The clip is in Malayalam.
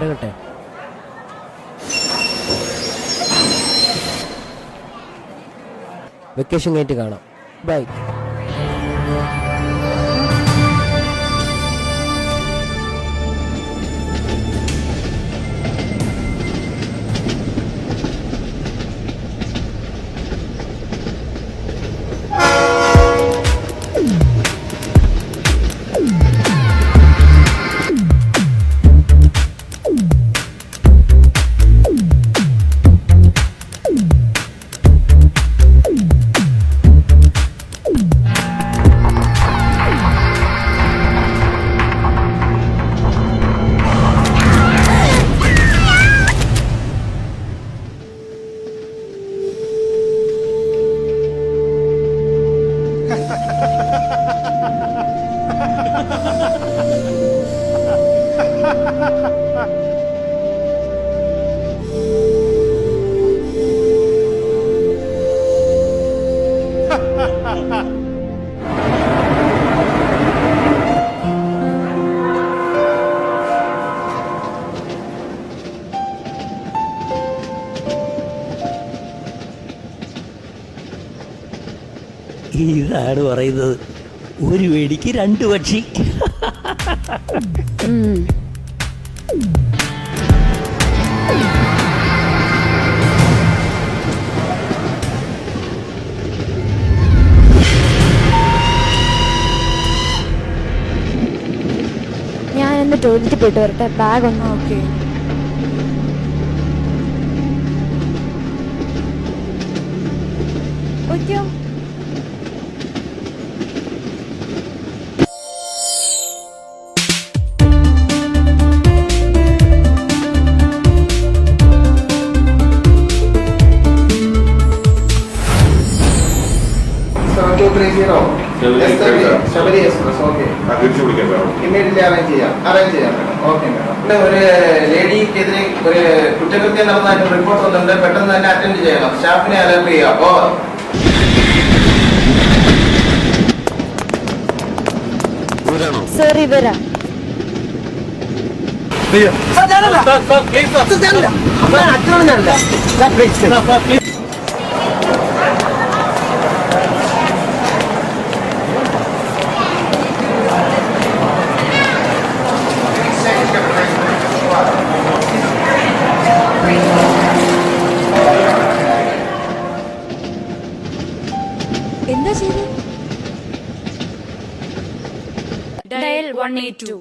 ഇറങ്ങട്ടെ. വെക്കേഷൻ കഴിഞ്ഞിട്ട് കാണാം. ബൈ. ഇതാണ് പറയുന്നത്, ഒരു വെടിക്ക് രണ്ട് പക്ഷി. ഞാൻ ഒന്ന് ടോയ്ലറ്റിൽ പോയിട്ട് വരട്ടെ. ബാഗ് ഒന്ന്. ഓക്കെ. ഓക്കോ. ഒരു ലേഡിക്കെതിരെ ഒരു കുറ്റകൃത്യം നടന്നതായിട്ട് റിപ്പോർട്ട് വന്നിട്ടുണ്ട്. പെട്ടെന്ന് തന്നെ അറ്റൻഡ് ചെയ്യണം. സ്റ്റാഫിനെ അലർട്ട് ചെയ്യുക. ഓവർ. സർ ഇവരാ. എന്താ ചെയ്തത്? ഡയൽ 182.